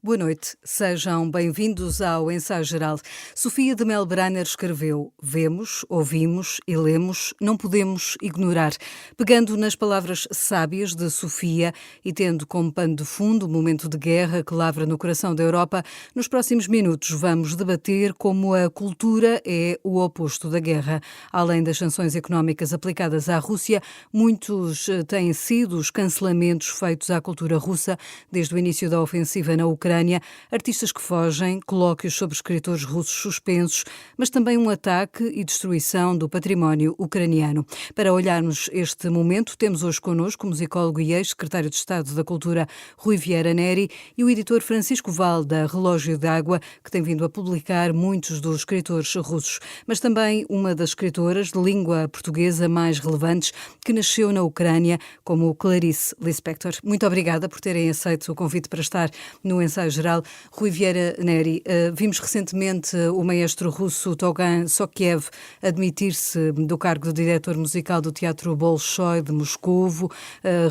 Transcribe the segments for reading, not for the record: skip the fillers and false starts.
Boa noite, sejam bem-vindos ao Ensaio Geral. Sofia de Melbrenner escreveu: vemos, ouvimos e lemos, não podemos ignorar. Pegando nas palavras sábias de Sofia e tendo como pano de fundo o momento de guerra que lavra no coração da Europa, nos próximos minutos vamos debater como a cultura é o oposto da guerra. Além das sanções económicas aplicadas à Rússia, muitos têm sido os cancelamentos feitos à cultura russa desde o início da ofensiva na Ucrânia. Artistas que fogem, colóquios sobre escritores russos suspensos, mas também um ataque e destruição do património ucraniano. Para olharmos este momento, temos hoje connosco o musicólogo e ex-secretário de Estado da Cultura, Rui Vieira Neri, e o editor Francisco Val, da Relógio d'Água, que tem vindo a publicar muitos dos escritores russos, mas também uma das escritoras de língua portuguesa mais relevantes, que nasceu na Ucrânia, como Clarice Lispector. Muito obrigada por terem aceito o convite para estar no Ensaio Geral. Rui Vieira Neri, vimos recentemente o maestro russo Togan Sokiev admitir-se do cargo de diretor musical do Teatro Bolshoi de Moscovo,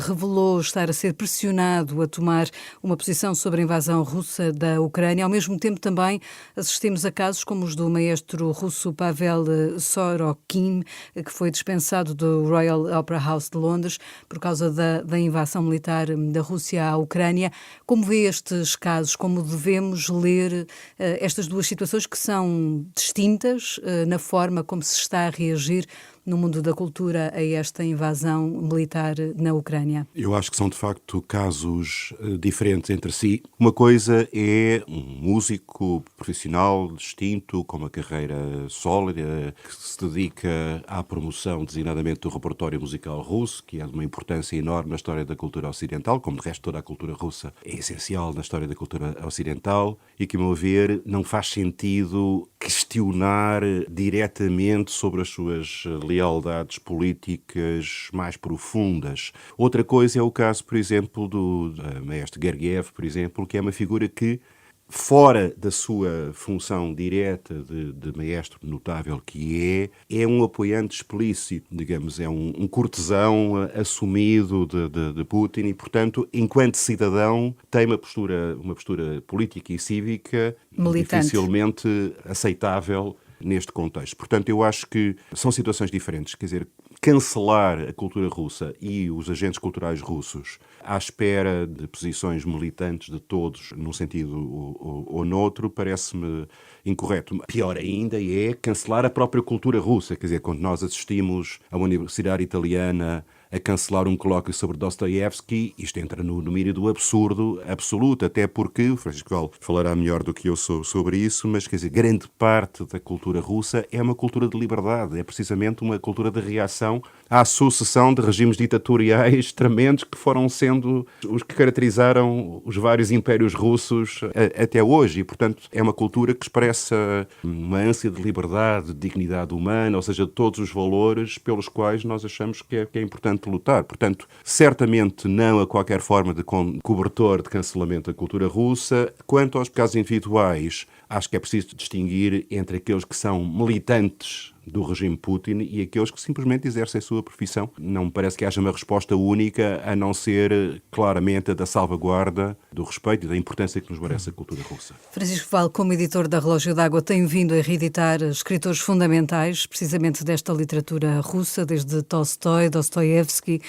revelou estar a ser pressionado a tomar uma posição sobre a invasão russa da Ucrânia. Ao mesmo tempo também assistimos a casos como os do maestro russo Pavel Sorokin, que foi dispensado do Royal Opera House de Londres por causa da invasão militar da Rússia à Ucrânia. Como vê estes casos? Como devemos ler estas duas situações que são distintas na forma como se está a reagir no mundo da cultura a esta invasão militar na Ucrânia? Eu acho que são, de facto, casos diferentes entre si. Uma coisa é um músico profissional distinto, com uma carreira sólida, que se dedica à promoção, designadamente, do repertório musical russo, que é de uma importância enorme na história da cultura ocidental, como, de resto, toda a cultura russa é essencial na história da cultura ocidental, e que, a meu ver, não faz sentido questionar diretamente sobre as suas lealdades políticas mais profundas. Outra coisa é o caso, por exemplo, do maestro Gergiev, por exemplo, que é uma figura que, fora da sua função direta de maestro notável que é um apoiante explícito, digamos, é um cortesão assumido de Putin e, portanto, enquanto cidadão, tem uma postura política e cívica militante, dificilmente aceitável neste contexto. Portanto, eu acho que são situações diferentes. Quer dizer, cancelar a cultura russa e os agentes culturais russos à espera de posições militantes de todos, num sentido ou noutro, parece-me incorreto. Pior ainda é cancelar a própria cultura russa. Quer dizer, quando nós assistimos a uma universidade italiana a cancelar um colóquio sobre Dostoiévski, isto entra no domínio do absurdo absoluto, até porque, o Francisco Val falará melhor do que eu sobre isso, mas, quer dizer, grande parte da cultura russa é uma cultura de liberdade, é precisamente uma cultura de reação à sucessão de regimes ditatoriais tremendos que foram sendo os que caracterizaram os vários impérios russos até hoje, e, portanto, é uma cultura que expressa uma ânsia de liberdade, de dignidade humana, ou seja, de todos os valores pelos quais nós achamos que é importante lutar. Portanto, certamente não a qualquer forma de cobertor de cancelamento da cultura russa. Quanto aos casos individuais, acho que é preciso distinguir entre aqueles que são militantes do regime Putin e aqueles que simplesmente exercem a sua profissão. Não me parece que haja uma resposta única, a não ser claramente a da salvaguarda do respeito e da importância que nos merece a cultura russa. Francisco Val, como editor da Relógio d'Água, tem vindo a reeditar escritores fundamentais, precisamente desta literatura russa, desde Tolstói, Dostoiévski,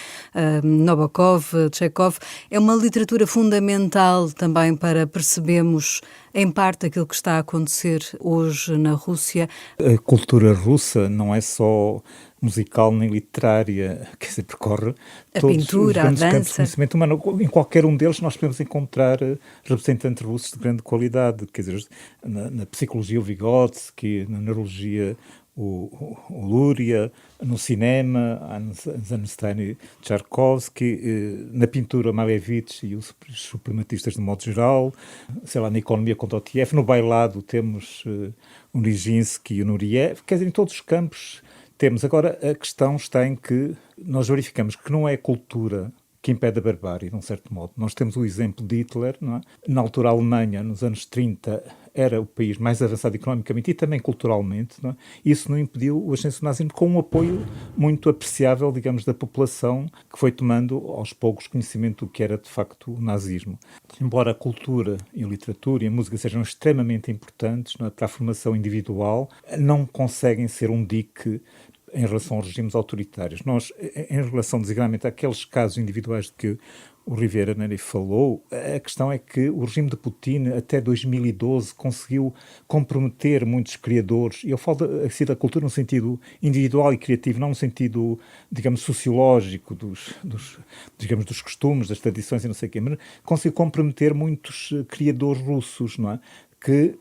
Nabokov, Chekhov. É uma literatura fundamental também para percebermmos, em parte, aquilo que está a acontecer hoje na Rússia. A cultura russa não é só musical nem literária, quer dizer, percorre a todos pintura, os grandes a campos de dança. conhecimento humano. Em qualquer um deles nós podemos encontrar representantes russos de grande qualidade, quer dizer, na psicologia o Vygotsky, na neurologia o Luria, no cinema, Eisenstein, Tchaikovsky, na pintura Malevich e os suprematistas de modo geral, sei lá, na economia Kondratiev, no bailado temos o Nijinsky e o Nureyev, quer dizer, em todos os campos temos. Agora, a questão está em que nós verificamos que não é a cultura que impede a barbárie, de um certo modo. Nós temos o exemplo de Hitler, não é? Na altura a Alemanha, nos anos 30, era o país mais avançado economicamente e também culturalmente, não é? Isso não impediu o ascenso do nazismo, com um apoio muito apreciável, digamos, da população, que foi tomando aos poucos conhecimento do que era de facto o nazismo. Embora a cultura e a literatura e a música sejam extremamente importantes, não é, para a formação individual, não conseguem ser um dique em relação aos regimes autoritários. Nós, em relação designadamente àqueles casos individuais de que o Riviera Neri falou, a questão é que o regime de Putin, até 2012, conseguiu comprometer muitos criadores, e eu falo da cultura no sentido individual e criativo, não no sentido, digamos, sociológico, digamos, dos costumes, das tradições e não sei o quê, mas conseguiu comprometer muitos criadores russos, não é? Que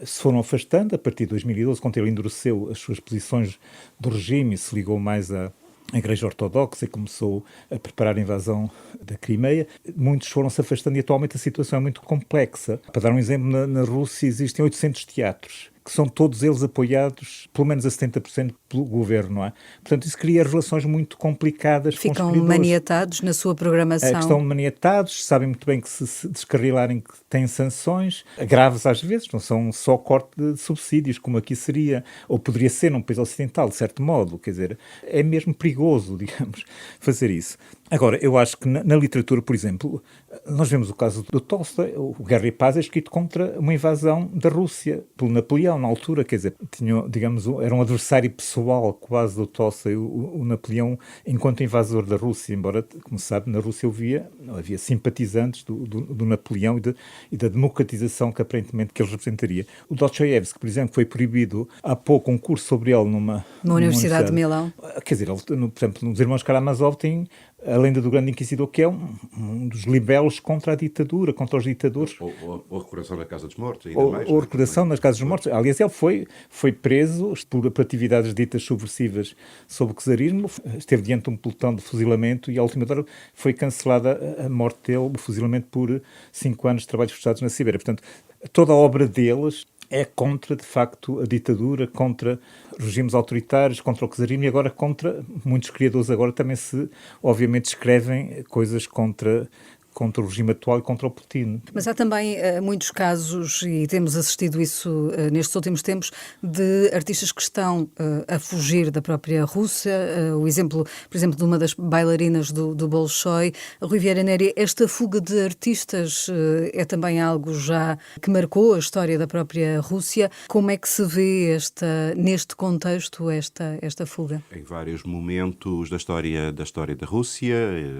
se foram afastando a partir de 2012, quando ele endureceu as suas posições do regime e se ligou mais à Igreja Ortodoxa e começou a preparar a invasão da Crimeia. Muitos foram-se afastando e atualmente a situação é muito complexa. Para dar um exemplo, na Rússia existem 800 teatros, que são todos eles apoiados, pelo menos a 70% pelo governo, não é? Portanto, isso cria relações muito complicadas com os Ficam criadores. maniatados na sua programação. Estão maniatados, sabem muito bem que se descarrilarem que têm sanções, graves às vezes, não são só corte de subsídios, como aqui seria, ou poderia ser num país ocidental, de certo modo, quer dizer, é mesmo perigoso, digamos, fazer isso. Agora, eu acho que na literatura, por exemplo, nós vemos o caso do Tolstói, o Guerra e Paz é escrito contra uma invasão da Rússia, pelo Napoleão, na altura, quer dizer, tinha, digamos, era um adversário pessoal quase do Tolstói, o Napoleão, enquanto invasor da Rússia, embora, como se sabe, na Rússia havia simpatizantes do Napoleão e da democratização que aparentemente que ele representaria. O Dostoiévski, por exemplo, foi proibido há pouco um curso sobre ele numa Universidade de Milão. Quer dizer, ele, por exemplo, nos Irmãos Karamazov tem a lenda do Grande Inquisidor, que é um dos libelos contra a ditadura, contra os ditadores. Ou a recordação da Casa dos Mortos, ainda mais. Ou a recordação das Casas dos Mortos. Aliás, ele foi preso por atividades ditas subversivas sob o czarismo, esteve diante de um pelotão de fuzilamento e, à última hora, foi cancelada a morte dele, o fuzilamento por 5 anos de trabalhos forçados na Sibéria. Portanto, toda a obra deles é contra, de facto, a ditadura, contra regimes autoritários, contra o czarismo e agora contra, muitos criadores agora também obviamente, escrevem coisas contra o regime atual e contra o Putin. Mas há também muitos casos, e temos assistido isso nestes últimos tempos, de artistas que estão a fugir da própria Rússia. O exemplo, por exemplo, de uma das bailarinas do Bolshoi, Rui Vieira Neri. Esta fuga de artistas é também algo já que marcou a história da própria Rússia. Como é que se vê neste contexto esta fuga? Em vários momentos da história da Rússia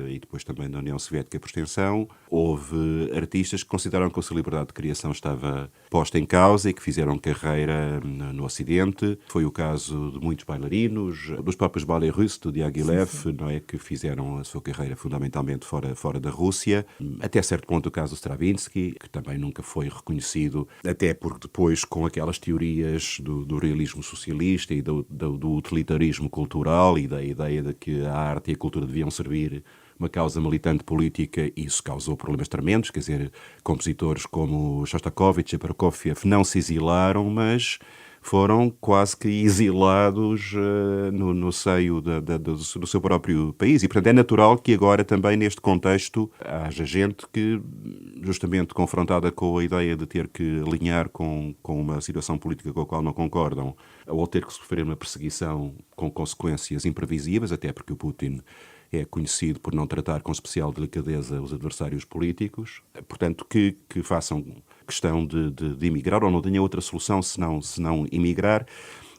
e depois também da União Soviética por extensão, houve artistas que consideraram que a sua liberdade de criação estava posta em causa e que fizeram carreira no Ocidente. Foi o caso de muitos bailarinos, dos próprios ballet russos, do Diaghilev, não é, que fizeram a sua carreira fundamentalmente fora da Rússia. Até certo ponto o caso do Stravinsky, que também nunca foi reconhecido, até porque depois, com aquelas teorias do realismo socialista e do utilitarismo cultural e da ideia de que a arte e a cultura deviam servir uma causa militante política, e isso causou problemas tremendos, quer dizer, compositores como Shostakovich e Prokofiev não se exilaram, mas foram quase que exilados no seio do seu próprio país. E, portanto, é natural que agora também, neste contexto, haja gente que, justamente confrontada com a ideia de ter que alinhar com uma situação política com a qual não concordam, ou ter que sofrer uma perseguição com consequências imprevisíveis, até porque o Putin é conhecido por não tratar com especial delicadeza os adversários políticos, portanto, que façam questão de emigrar ou não tenham outra solução senão emigrar.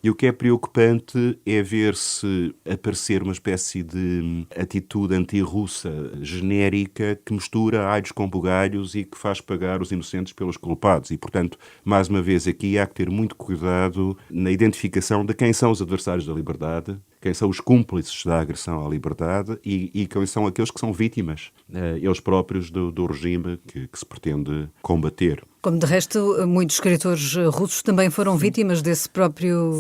E o que é preocupante é ver-se aparecer uma espécie de atitude anti-russa genérica que mistura alhos com bugalhos e que faz pagar os inocentes pelos culpados. E, portanto, mais uma vez aqui há que ter muito cuidado na identificação de quem são os adversários da liberdade, quem são os cúmplices da agressão à liberdade e quem são aqueles que são vítimas, eles próprios, do regime que se pretende combater. Como, de resto, muitos escritores russos também foram vítimas desse próprio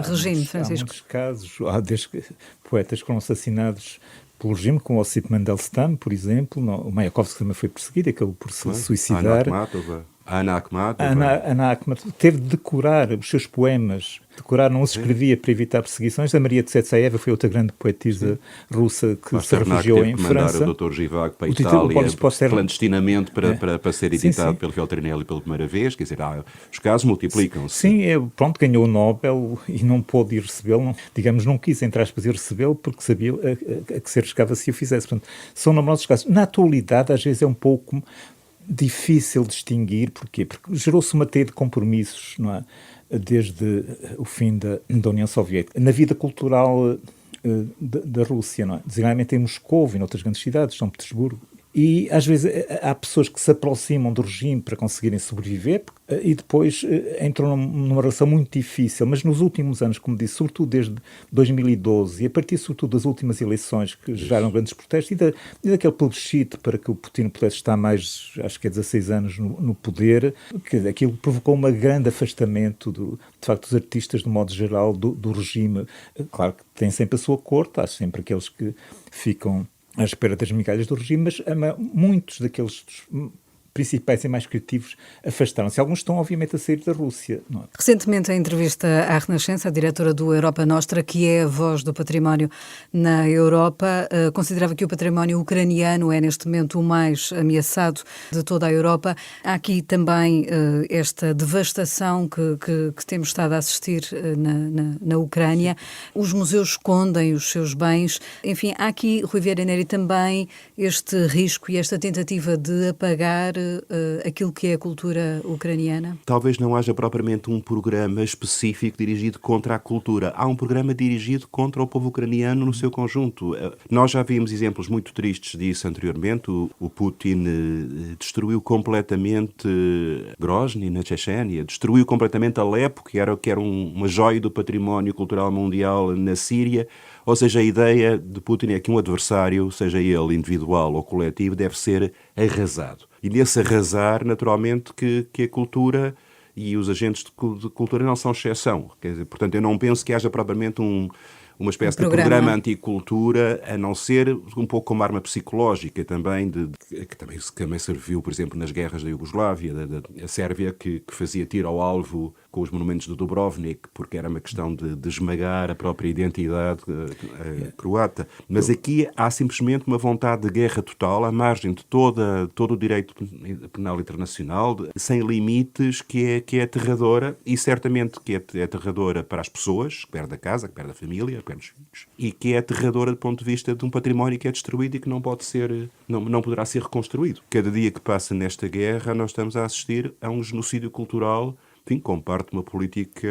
regime, Francisco. Há muitos casos, há poetas que foram assassinados pelo regime, como o Osip Mandelstam, por exemplo. O Mayakovsky também foi perseguido, acabou por se suicidar. A Ana Akhmatova. Ana Akhmatova teve de decorar os seus poemas. Decorar não os escrevia para evitar perseguições. A Maria Tsvetaeva foi outra grande poetisa russa que se refugiou em França. Mandar o Dr. Zhivago para a Itália clandestinamente para ser editado pelo Feltrinelli pela primeira vez. Quer dizer, os casos multiplicam-se. Sim, pronto, ganhou o Nobel e não pôde ir recebê-lo. Digamos, não quis, entre aspas, ir recebê-lo porque sabia que se arriscava se o fizesse. Portanto, são numerosos casos. Na atualidade, às vezes é um pouco difícil distinguir. Porquê? Porque gerou-se uma teia de compromissos, não é? Desde o fim da União Soviética. Na vida cultural da Rússia, não é? Designadamente em Moscou e noutras grandes cidades, São Petersburgo. E às vezes há pessoas que se aproximam do regime para conseguirem sobreviver e depois entram numa relação muito difícil. Mas nos últimos anos, como disse, sobretudo desde 2012 e a partir sobretudo das últimas eleições que geraram grandes protestos e daquele plebiscito para que o Putin pudesse estar mais, acho que é 16 anos no poder, que aquilo provocou um grande afastamento de facto dos artistas, de modo geral, do regime. Claro que tem sempre a sua corte, há sempre aqueles que ficam à espera das migalhas do regime, mas muitos daqueles principais e mais criativos afastaram-se. Alguns estão, obviamente, a sair da Rússia. Não é? Recentemente, em entrevista à Renascença, a diretora do Europa Nostra, que é a voz do património na Europa, considerava que o património ucraniano é, neste momento, o mais ameaçado de toda a Europa. Há aqui também esta devastação que temos estado a assistir na Ucrânia. Os museus escondem os seus bens. Enfim, há aqui, Rui Vieira Neri, também este risco e esta tentativa de apagar aquilo que é a cultura ucraniana? Talvez não haja propriamente um programa específico dirigido contra a cultura. Há um programa dirigido contra o povo ucraniano no seu conjunto. Nós já vimos exemplos muito tristes disso anteriormente. O Putin destruiu completamente Grozny, na Chechênia, destruiu completamente Alepo, que era uma joia do património cultural mundial na Síria. Ou seja, a ideia de Putin é que um adversário, seja ele individual ou coletivo, deve ser arrasado. E nesse arrasar, naturalmente, que a cultura e os agentes de cultura não são exceção. Quer dizer, portanto, eu não penso que haja propriamente uma espécie de programa anticultura, a não ser um pouco como arma psicológica também, que também serviu, por exemplo, nas guerras da Iugoslávia, a Sérvia, que fazia tiro ao alvo com os monumentos de Dubrovnik, porque era uma questão de esmagar a própria identidade croata. Mas aqui há simplesmente uma vontade de guerra total, à margem de todo o direito penal internacional, sem limites, que é aterradora, e certamente que é aterradora para as pessoas, que perdem a casa, que perdem a família, que perdem os filhos, e que é aterradora do ponto de vista de um património que é destruído e que não poderá ser reconstruído. Cada dia que passa nesta guerra, nós estamos a assistir a um genocídio cultural, enfim, como parte de uma política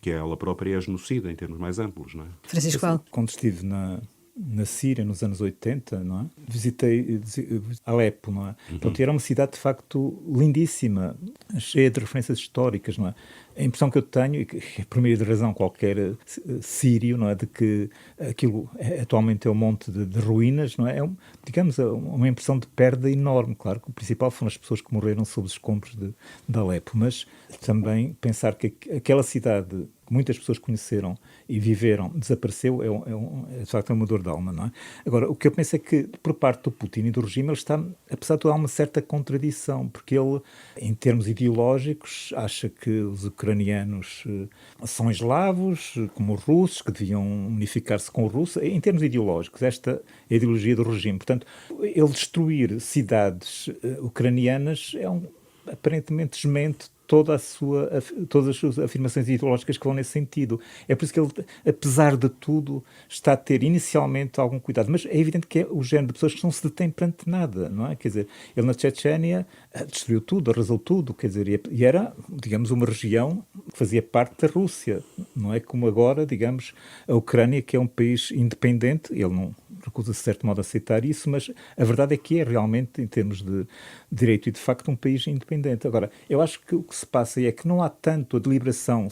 que ela própria é genocida, em termos mais amplos, não é? Francisco Val. Quando estive na Síria, nos anos 80, não é? Visitei Alepo, não é? Então, era uma cidade, de facto, lindíssima, cheia de referências históricas, não é? A impressão que eu tenho, e que é por meio de razão qualquer sírio, não é? De que aquilo atualmente é um monte de ruínas, não é? Digamos, uma impressão de perda enorme. Claro que o principal foram as pessoas que morreram sob os escombros de Alepo, mas também pensar que aquela cidade que muitas pessoas conheceram e viveram, desapareceu, de facto é uma dor de alma, não é? Agora, o que eu penso é que, por parte do Putin e do regime, ele está, apesar de tudo, há uma certa contradição, porque ele, em termos ideológicos, acha que os ucranianos são eslavos, como os russos, que deviam unificar-se com os russos. Em termos ideológicos, esta é a ideologia do regime. Portanto, ele destruir cidades ucranianas aparentemente desmente todas as suas afirmações ideológicas que vão nesse sentido. É por isso que ele, apesar de tudo, está a ter inicialmente algum cuidado. Mas é evidente que é o género de pessoas que não se detém perante nada, não é? Quer dizer, ele na Chechênia destruiu tudo, arrasou tudo, quer dizer, e era, digamos, uma região que fazia parte da Rússia. Não é como agora, digamos, a Ucrânia, que é um país independente. Ele não recusa-se, de certo modo, a aceitar isso, mas a verdade é que é realmente, em termos de direito e de facto, um país independente. Agora, eu acho que o que se passa é que não há tanto a deliberação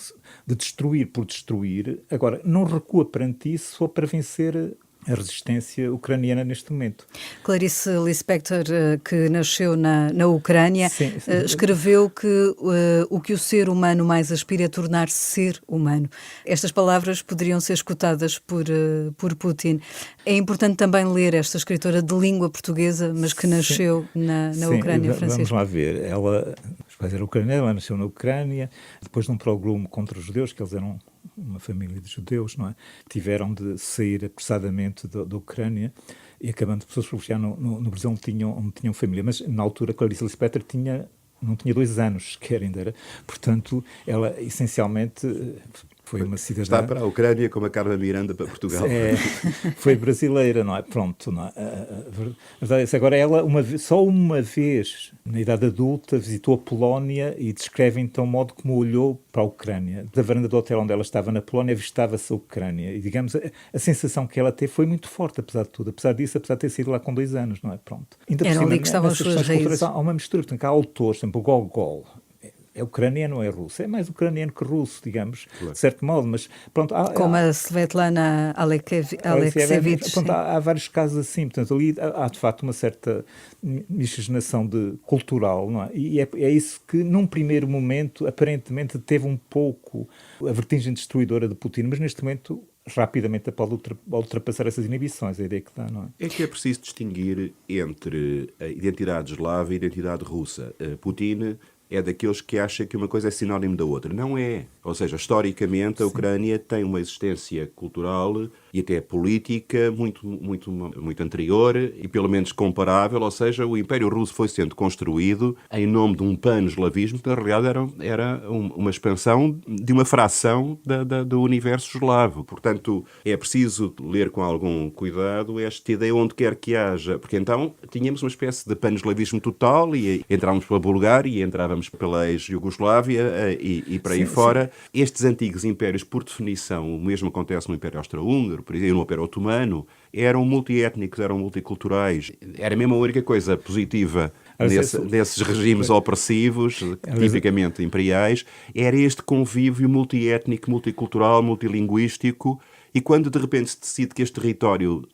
de destruir por destruir. Agora, não recua perante isso só para vencer a resistência ucraniana neste momento. Clarice Lispector, que nasceu na Ucrânia, Sim. escreveu que o que o ser humano mais aspira é tornar-se ser humano. Estas palavras poderiam ser escutadas por Putin. É importante também ler esta escritora de língua portuguesa, mas que nasceu na Ucrânia, Francisco. Vamos lá ver. Os pais eram ucranianos, ela nasceu na Ucrânia, depois de um programa contra os judeus, que eles eram uma família de judeus, não é? Tiveram de sair apressadamente da Ucrânia e acabando por se refugiar no Brasil, onde tinham família. Mas na altura, Clarice Lispector não tinha 2 anos sequer ainda era. Portanto, ela essencialmente foi uma cidadã... Está para a Ucrânia como a Carla Miranda para Portugal. Foi brasileira, não é? Pronto, não é? A verdade é que agora ela, só uma vez, na idade adulta, visitou a Polónia e descreve então o modo como olhou para a Ucrânia. Da varanda do hotel onde ela estava na Polónia, avistava-se a Ucrânia. E, digamos, a sensação que ela teve foi muito forte, apesar de tudo. Apesar disso, apesar de ter sido lá com 2 anos, não é? Pronto. Ainda Era ali que estavam as suas raízes. Há uma mistura, portanto, há autores, por exemplo, o Gogol. É ucraniano, não é russo. É mais ucraniano que russo, digamos, claro, de certo modo, mas pronto... Como a Svetlana Alexievich. Pronto, há vários casos assim, portanto, ali há de facto uma certa miscigenação cultural, não é? E é isso que, num primeiro momento, aparentemente teve um pouco a vertigem destruidora de Putin, mas neste momento rapidamente pode ultrapassar essas inibições, a ideia que dá, não é? É que é preciso distinguir entre a identidade eslava e a identidade russa. Putin é daqueles que acha que uma coisa é sinónimo da outra. Não é. Ou seja, historicamente, a Ucrânia tem uma existência cultural e até política muito anterior e pelo menos comparável. Ou seja, o Império Russo foi sendo construído em nome de um pan-eslavismo que, na realidade, era uma expansão de uma fração do universo eslavo. Portanto, é preciso ler com algum cuidado esta ideia onde quer que haja. Porque então tínhamos uma espécie de pan-eslavismo total e entrávamos pela Bulgária e entrávamos pela ex-Jugoslávia e para aí fora. Estes antigos impérios, por definição, o mesmo acontece no Império Austro-Húngaro, por exemplo, no Império Otomano, eram multiétnicos, eram multiculturais. Era mesmo a única coisa positiva nesses regimes opressivos, tipicamente imperiais, era este convívio multiétnico, multicultural, multilinguístico, e quando de repente se decide que este território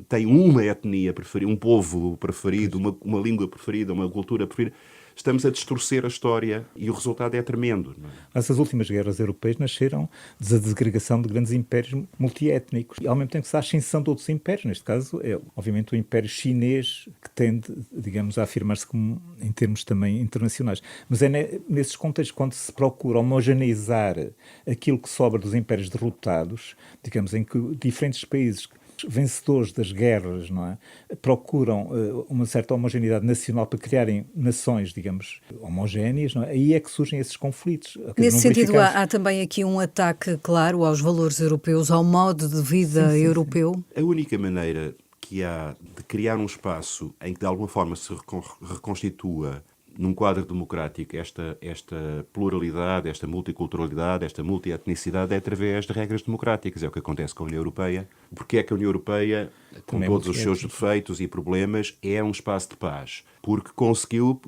tem uma etnia preferida, um povo preferido, uma língua preferida, uma cultura preferida, estamos a distorcer a história e o resultado é tremendo. Não é? Essas últimas guerras europeias nasceram da desagregação de grandes impérios multiétnicos e ao mesmo tempo que se há ascensão de outros impérios. Neste caso é, obviamente, o Império Chinês que tende, digamos, a afirmar-se como, em termos também internacionais. Mas é nesses contextos, quando se procura homogeneizar aquilo que sobra dos impérios derrotados, digamos, em que diferentes países vencedores das guerras, não é? Procuram uma certa homogeneidade nacional para criarem nações, digamos, homogéneas, não é? Aí é que surgem esses conflitos. Nesse sentido, há também aqui um ataque, claro, aos valores europeus, ao modo de vida europeu. A única maneira que há de criar um espaço em que de alguma forma se reconstitua num quadro democrático esta pluralidade, esta multiculturalidade, esta multietnicidade é através de regras democráticas. É o que acontece com a União Europeia. Porque é que a União Europeia, com todos os seus defeitos e problemas, é um espaço de paz? Porque conseguiu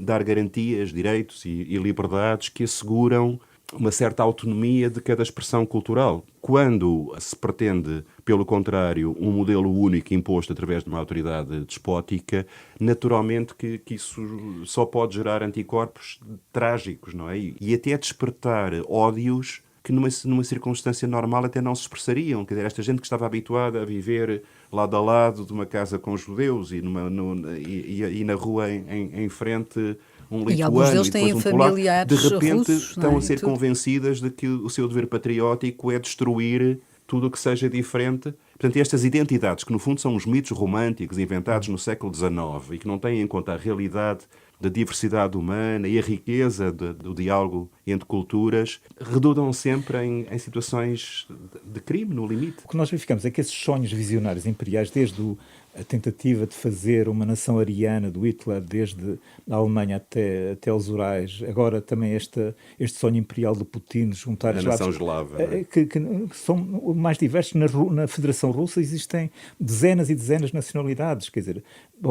dar garantias, direitos e liberdades que asseguram uma certa autonomia de cada expressão cultural. Quando se pretende, pelo contrário, um modelo único imposto através de uma autoridade despótica, naturalmente que isso só pode gerar anticorpos trágicos, não é? E até despertar ódios que numa circunstância normal até não se expressariam. Quer dizer, esta gente que estava habituada a viver lado a lado de uma casa com judeus e na rua em frente um lituano e alguns deles têm depois um polaco, familiares de repente russos, estão a ser convencidas de que o seu dever patriótico é destruir tudo o que seja diferente. Portanto, estas identidades, que no fundo são os mitos românticos inventados no século XIX e que não têm em conta a realidade da diversidade humana e a riqueza do diálogo entre culturas, redundam sempre em situações de crime, no limite. O que nós verificamos é que esses sonhos visionários imperiais, desde a tentativa de fazer uma nação ariana do Hitler, desde a Alemanha até os Urais, agora também este sonho imperial de Putin, juntar a nação eslava, que são mais diversos. Na Federação Russa existem dezenas e dezenas de nacionalidades, quer dizer,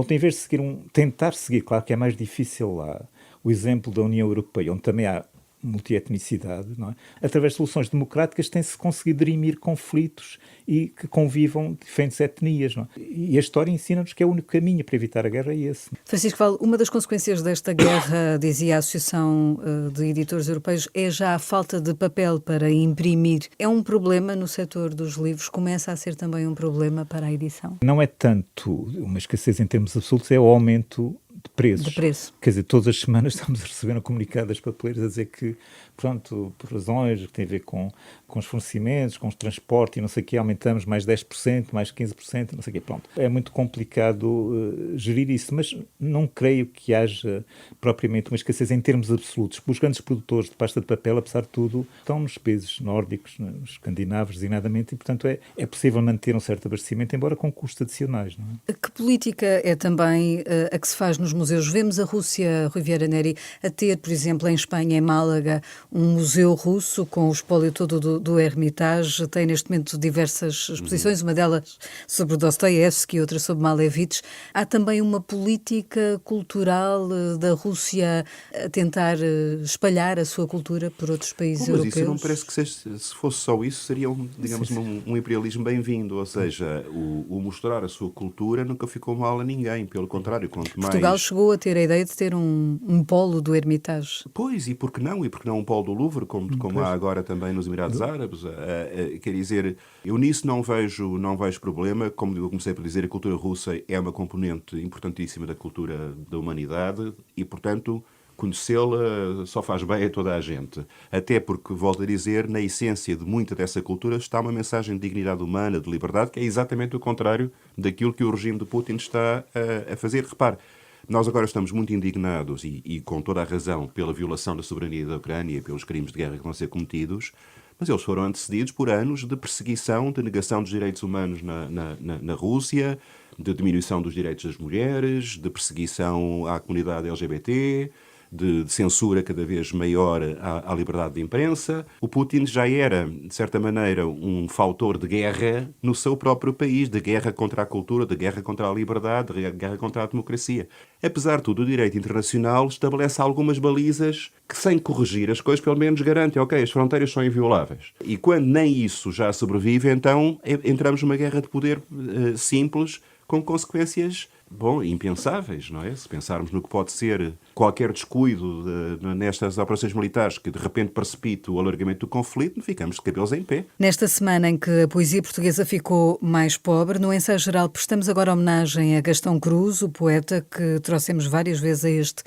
em vez de tentar seguir, claro que é mais difícil lá, o exemplo da União Europeia, onde também há multietnicidade, não é? Através de soluções democráticas tem-se conseguido dirimir conflitos e que convivam diferentes etnias, não é? E a história ensina-nos que é o único caminho para evitar a guerra é esse. Francisco Val, uma das consequências desta guerra, dizia a Associação de Editores Europeus, é já a falta de papel para imprimir. É um problema no setor dos livros, começa a ser também um problema para a edição? Não é tanto uma escassez em termos absolutos, é o aumento de preços. De preço. Quer dizer, todas as semanas estamos a receber um comunicado das papeleiras a dizer que, pronto, por razões que têm a ver com os fornecimentos, com o transporte e não sei o quê, aumentamos mais 10%, mais 15%, não sei o quê, pronto. É muito complicado gerir isso, mas não creio que haja propriamente uma escassez em termos absolutos. Os grandes produtores de pasta de papel, apesar de tudo, estão nos países nórdicos, nos escandinavos, designadamente, e, portanto, é possível manter um certo abastecimento, embora com custos adicionais, não é? Que política é também a que se faz nos museus? Vemos a Rússia, Rui Vieira Neri, a ter, por exemplo, em Espanha, em Málaga, um museu russo com o espólio todo do Hermitage. Tem neste momento diversas exposições, uma delas sobre Dostoiévski, outra sobre Malevich. Há também uma política cultural da Rússia a tentar espalhar a sua cultura por outros países europeus? Mas isso não parece que se fosse só isso, seria digamos, um imperialismo bem-vindo, ou seja, o mostrar a sua cultura nunca ficou mal a ninguém, pelo contrário, quanto mais... Portugal chegou a ter a ideia de ter um polo do Hermitage. Pois, e por que não? E por que não um polo do Louvre, como há agora também nos Emirados Árabes? Quer dizer, eu nisso não vejo problema. Como eu comecei por dizer, a cultura russa é uma componente importantíssima da cultura da humanidade e, portanto, conhecê-la só faz bem a toda a gente. Até porque, volto a dizer, na essência de muita dessa cultura está uma mensagem de dignidade humana, de liberdade, que é exatamente o contrário daquilo que o regime de Putin está a fazer. Repare, nós agora estamos muito indignados, e com toda a razão, pela violação da soberania da Ucrânia e pelos crimes de guerra que vão ser cometidos, mas eles foram antecedidos por anos de perseguição, de negação dos direitos humanos na Rússia, de diminuição dos direitos das mulheres, de perseguição à comunidade LGBT, de censura cada vez maior à liberdade de imprensa. O Putin já era, de certa maneira, um fautor de guerra no seu próprio país, de guerra contra a cultura, de guerra contra a liberdade, de guerra contra a democracia. Apesar de tudo, o direito internacional estabelece algumas balizas que, sem corrigir as coisas, pelo menos garante, ok, as fronteiras são invioláveis. E quando nem isso já sobrevive, então entramos numa guerra de poder simples, com consequências, impensáveis, não é? Se pensarmos no que pode ser qualquer descuido nestas operações militares que de repente precipite o alargamento do conflito, ficamos de cabelos em pé. Nesta semana em que a poesia portuguesa ficou mais pobre, no Ensaio Geral prestamos agora homenagem a Gastão Cruz, o poeta que trouxemos várias vezes a este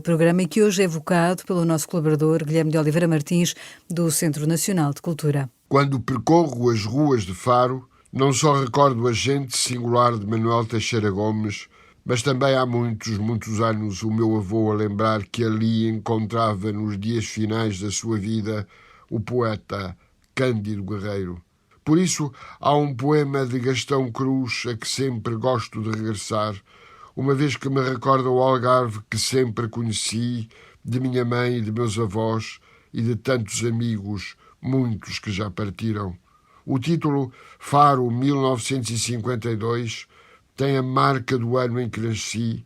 programa e que hoje é evocado pelo nosso colaborador Guilherme de Oliveira Martins, do Centro Nacional de Cultura. Quando percorro as ruas de Faro, não só recordo a gente singular de Manuel Teixeira Gomes, mas também há muitos anos o meu avô a lembrar que ali encontrava nos dias finais da sua vida o poeta Cândido Guerreiro. Por isso, há um poema de Gastão Cruz a que sempre gosto de regressar, uma vez que me recorda o Algarve que sempre conheci, de minha mãe e de meus avós e de tantos amigos, muitos que já partiram. O título, Faro 1952, tem a marca do ano em que nasci,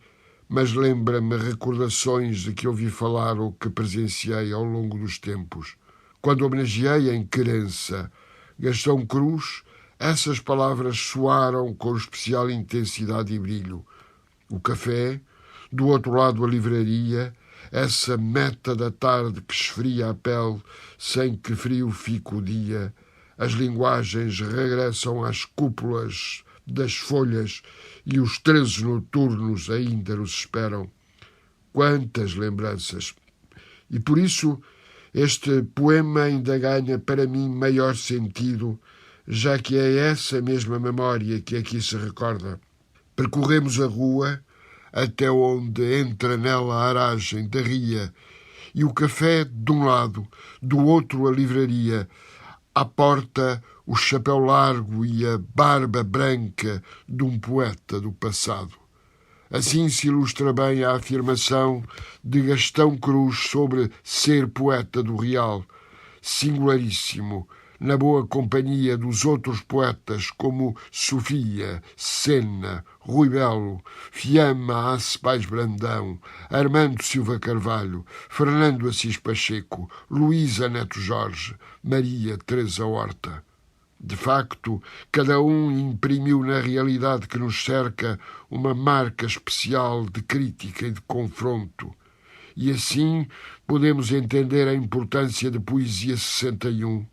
mas lembra-me recordações de que ouvi falar ou que presenciei ao longo dos tempos. Quando homenageei em querença Gastão Cruz, essas palavras soaram com especial intensidade e brilho. O café, do outro lado a livraria, essa meta da tarde que esfria a pele sem que frio fique o dia. As linguagens regressam às cúpulas das folhas e os 13 noturnos ainda nos esperam. Quantas lembranças! E por isso este poema ainda ganha para mim maior sentido, já que é essa mesma memória que aqui se recorda. Percorremos a rua até onde entra nela a aragem da ria e o café de um lado, do outro a livraria, à porta, o chapéu largo e a barba branca de um poeta do passado. Assim se ilustra bem a afirmação de Gastão Cruz sobre ser poeta do real, singularíssimo, na boa companhia dos outros poetas como Sofia, Senna, Rui Belo, Fiamma Acebais Brandão, Armando Silva Carvalho, Fernando Assis Pacheco, Luísa Neto Jorge, Maria Teresa Horta. De facto, cada um imprimiu na realidade que nos cerca uma marca especial de crítica e de confronto. E assim podemos entender a importância da Poesia 61.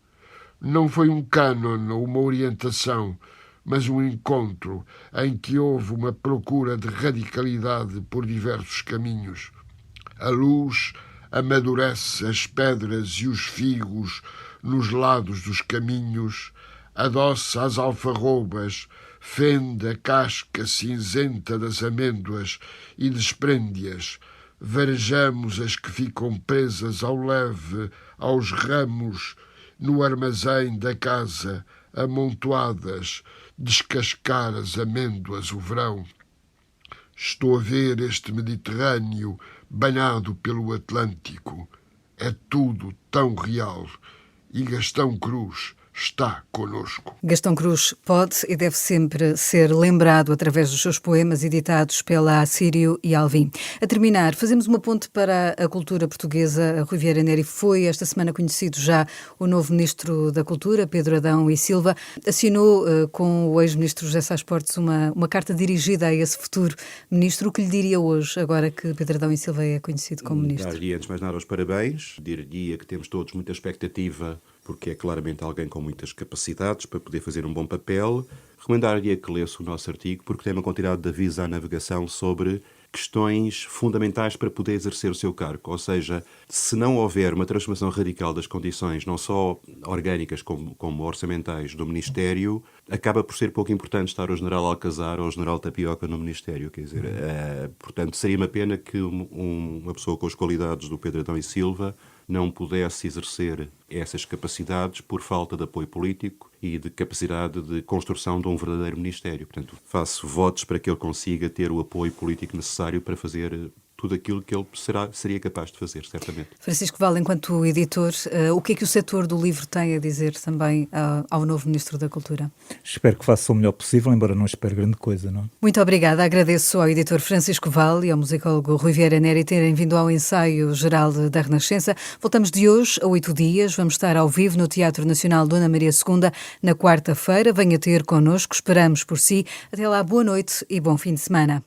Não foi um cânon ou uma orientação, mas um encontro em que houve uma procura de radicalidade por diversos caminhos. A luz amadurece as pedras e os figos nos lados dos caminhos, adoça as alfarrobas, fende a casca cinzenta das amêndoas e desprende-as. Varejamos as que ficam presas ao leve, aos ramos, no armazém da casa, amontoadas, descascar as amêndoas o verão. Estou a ver este Mediterrâneo banhado pelo Atlântico. É tudo tão real. E Gastão Cruz está conosco. Gastão Cruz pode e deve sempre ser lembrado através dos seus poemas editados pela Assírio e Alvim. A terminar, fazemos uma ponte para a cultura portuguesa. Rui Vieira Neri foi esta semana conhecido já o novo Ministro da Cultura, Pedro Adão e Silva. Assinou com o ex-Ministro José Sá Portes uma carta dirigida a esse futuro Ministro. O que lhe diria hoje, agora que Pedro Adão e Silva é conhecido como Ministro? Dar-lhe antes de mais nada os parabéns. Diria que temos todos muita expectativa, porque é claramente alguém com muitas capacidades para poder fazer um bom papel. Recomendar-lhe que lesse o nosso artigo, porque tem uma quantidade de avisos à navegação sobre questões fundamentais para poder exercer o seu cargo. Ou seja, se não houver uma transformação radical das condições, não só orgânicas como orçamentais do Ministério, acaba por ser pouco importante estar o General Alcazar ou o General Tapioca no Ministério. Quer dizer, portanto, seria uma pena que uma pessoa com as qualidades do Pedro Adão e Silva não pudesse exercer essas capacidades por falta de apoio político e de capacidade de construção de um verdadeiro Ministério. Portanto, faço votos para que ele consiga ter o apoio político necessário para fazer tudo aquilo que ele seria capaz de fazer, certamente. Francisco Val, enquanto editor, o que é que o setor do livro tem a dizer também ao novo Ministro da Cultura? Espero que faça o melhor possível, embora não espere grande coisa, não? Muito obrigada. Agradeço ao editor Francisco Val e ao musicólogo Rui Vieira Neri terem vindo ao ensaio geral da Renascença. Voltamos de hoje a 8 dias. Vamos estar ao vivo no Teatro Nacional Dona Maria II na quarta-feira. Venha ter connosco. Esperamos por si. Até lá, boa noite e bom fim de semana.